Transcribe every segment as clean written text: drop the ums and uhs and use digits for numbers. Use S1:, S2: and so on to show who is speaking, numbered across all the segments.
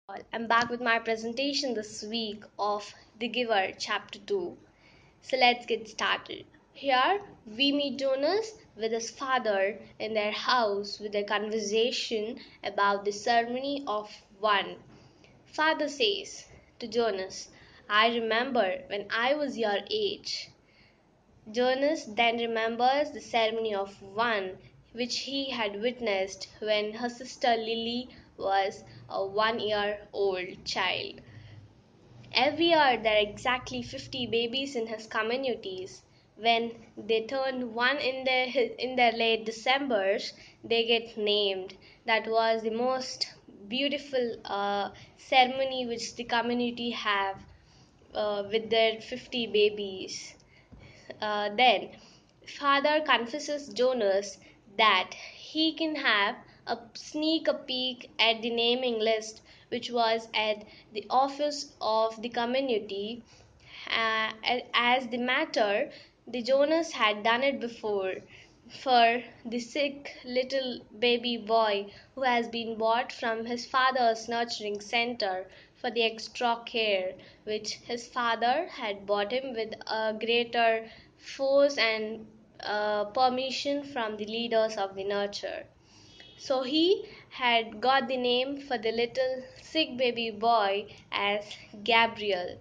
S1: I'm back with my presentation this week of The Giver Chapter 2. So let's get started. Here we meet Jonas with his father in their house with a conversation about the ceremony of one. Father says to Jonas, I remember when I was your age. Jonas then remembers the ceremony of one which he had witnessed when her sister Lily was a 1 year old child. Every year there are exactly 50 babies in his communities. When they turn one in their late Decembers, they get named. That was the most beautiful ceremony which the community have with their 50 babies. Then father confesses Jonas that he can have a sneak a peek at the naming list which was at the office of the community, as the matter the Jonas had done it before for the sick little baby boy who has been bought from his father's nurturing center for the extra care which his father had bought him with a greater force and permission from the leaders of the nurture. So he had got the name for the little sick baby boy as Gabriel.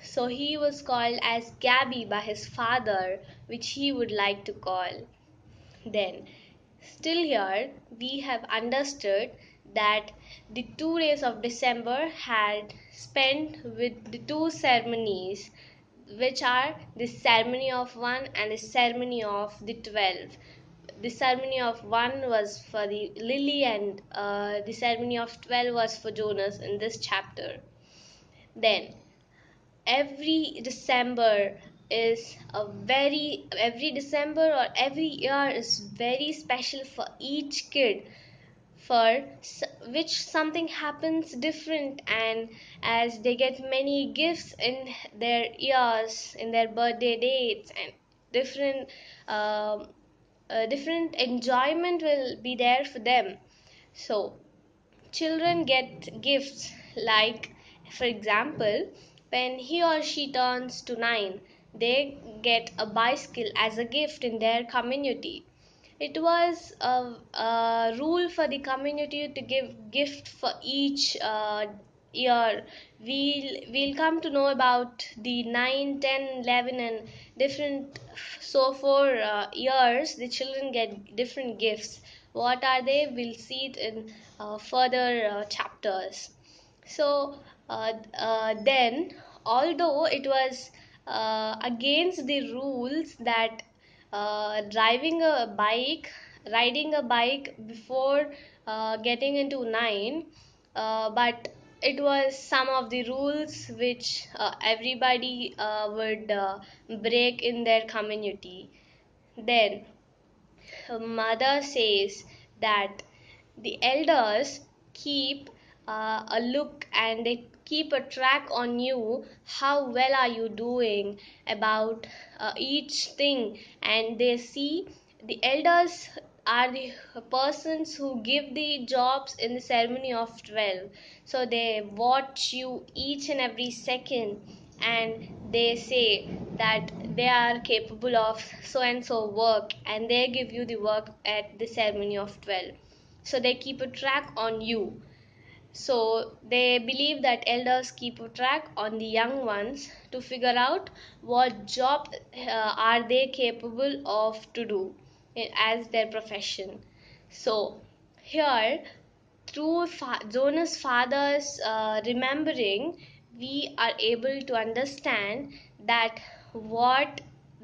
S1: So he was called as Gabby by his father, which he would like to call. Then, still here, we have understood that the 2 days of December had spent with the two ceremonies, which are the ceremony of one and the ceremony of the 12. The ceremony of one was for the Lily, and the ceremony of 12 was for Jonas in this chapter. Then every December is a very every December or every year is very special for each kid, for which something happens different, and as they get many gifts in their years, in their birthday dates, and different different enjoyment will be there for them. So children get gifts like, for example, when he or she turns to 9, they get a bicycle as a gift in their community. It was a rule for the community to give gift for each year. We'll come to know about the 9, 10, 11, and different. So for years the children get different gifts. What are they? We'll see it in further chapters. So then, although it was against the rules that driving a bike, riding a bike before getting into 9, but it was some of the rules which everybody would break in their community. Then her mother says that the elders keep a look, and they keep a track on you, how well are you doing about each thing, and they see the elders are the persons who give the jobs in the ceremony of 12. So they watch you each and every second, and they say that they are capable of so and so work, and they give you the work at the ceremony of 12. So they keep a track on you. So they believe that elders keep a track on the young ones to figure out what job are they capable of to do as their profession. So here, through Jonah's father's remembering, we are able to understand that what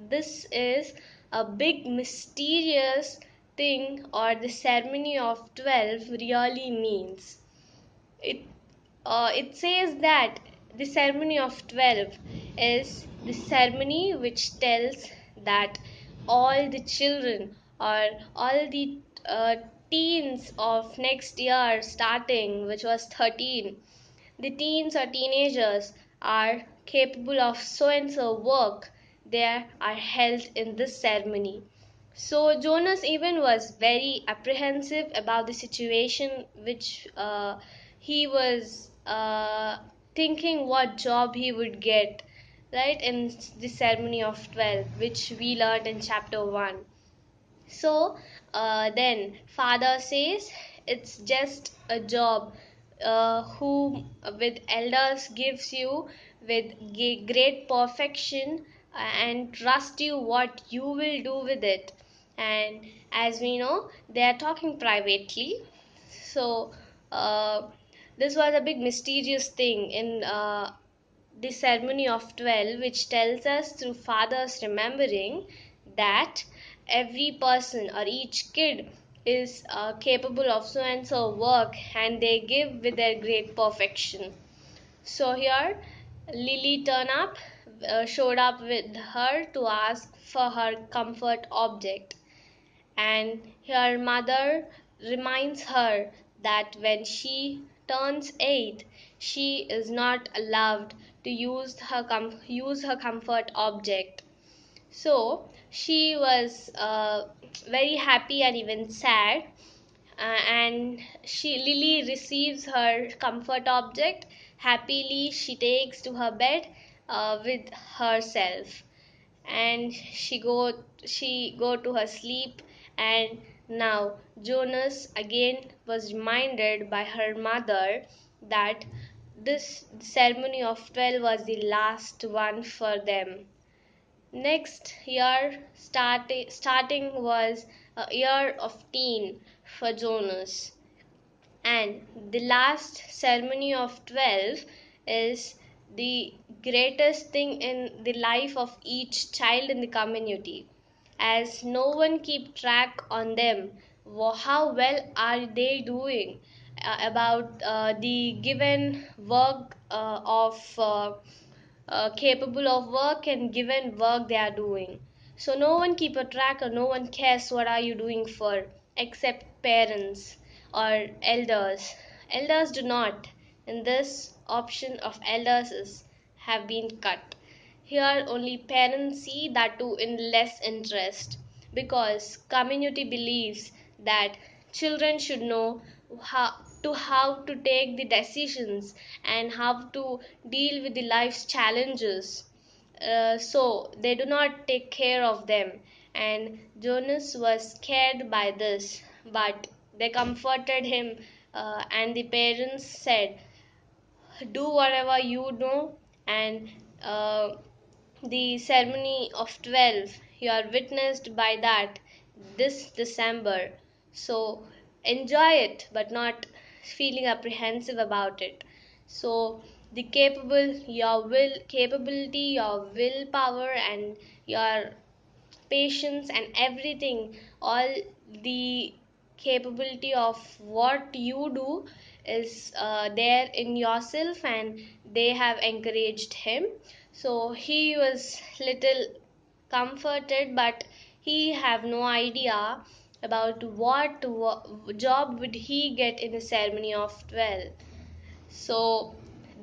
S1: this is a big mysterious thing, or the ceremony of 12 really means. It says that the ceremony of 12 is the ceremony which tells that all the children, or all the teens of next year starting, which was 13, the teens or teenagers are capable of so and so work, they are held in this ceremony. So Jonas even was very apprehensive about the situation which he was thinking what job he would get, right, in the ceremony of 12, which we learned in chapter 1. So then father says it's just a job who with elders gives you with great perfection and trust you what you will do with it. And as we know, they are talking privately. So uh, this was a big mysterious thing in the ceremony of 12, which tells us through fathers remembering that every person or each kid is capable of so and so work, and they give with their great perfection. So here Lily showed up with her to ask for her comfort object, and her mother reminds her that when she turns 8, she is not allowed to use her comfort object. So she was very happy and even sad, and Lily receives her comfort object happily. She takes to her bed with herself, and she go to her sleep. And now Jonas again was reminded by her mother that this ceremony of 12 was the last one for them. Next year starting was a year of teen for Jonas, and the last ceremony of 12 is the greatest thing in the life of each child in the community, as no one keep track on them how well are they doing about the given work capable of work and given work they are doing. So no one keep a track, or no one cares what are you doing for, except parents or elders. Elders do not. In this option of elders is have been cut. Here only parents see, that too in less interest, because community believes that children should know how how to take the decisions and how to deal with the life's challenges. So they do not take care of them, and Jonas was scared by this, but they comforted him, and the parents said, do whatever you know. And the ceremony of 12 you are witnessed by that this December. So enjoy it, but not feeling apprehensive about it. So the capability, your willpower, and your patience and everything, all the capability of what you do is there in yourself, and they have encouraged him. So he was little comforted, but he have no idea about what job would he get in the ceremony of 12. So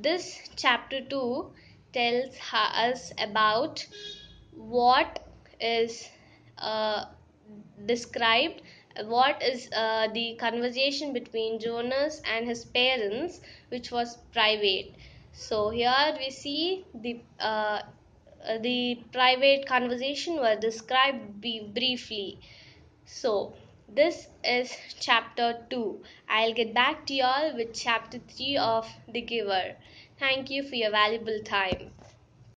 S1: this chapter 2 tells us about what is uh, described, what is the conversation between Jonas and his parents, which was private. So here we see the private conversation was described briefly. So this is chapter 2. I'll get back to y'all with chapter 3 of The Giver. Thank you for your valuable time.